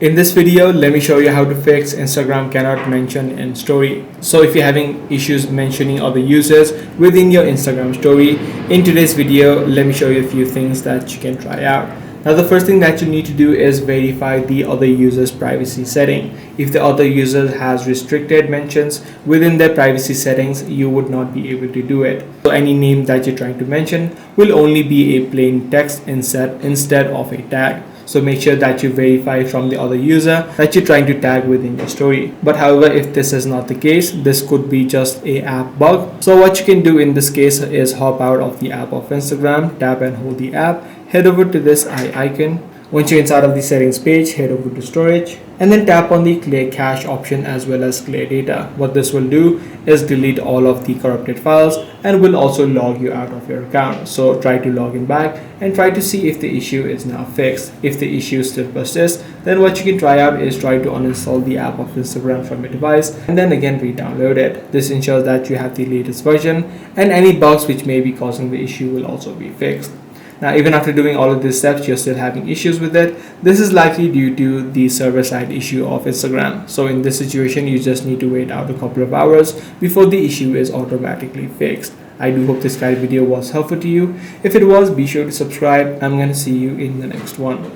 In this video, let me show you how to fix Instagram cannot mention in story. So if you're having issues mentioning other users within your Instagram story, in today's video, let me show you a few things that you can try out. Now the first thing that you need to do is verify the other user's privacy setting. If the other user has restricted mentions within their privacy settings, you would not be able to do it. So any name that you're trying to mention will only be a plain text instead of a tag. So make sure that you verify from the other user that you're trying to tag within your story. But however, if this is not the case, this could be just a app bug. So what you can do in this case is hop out of the app of Instagram, tap and hold the app, head over to this eye icon. Once you're inside of the settings page, head over to storage and then tap on the clear cache option as well as clear data. What this will do is delete all of the corrupted files and will also log you out of your account. So try to log in back and try to see if the issue is now fixed. If the issue still persists, then what you can try out is try to uninstall the app of Instagram from your device and then again re-download it. This ensures that you have the latest version and any bugs which may be causing the issue will also be fixed. Now, even after doing all of these steps, you're still having issues with it. This is likely due to the server-side issue of Instagram. So in this situation, you just need to wait out a couple of hours before the issue is automatically fixed. I do hope this guide video was helpful to you. If it was, be sure to subscribe. I'm going to see you in the next one.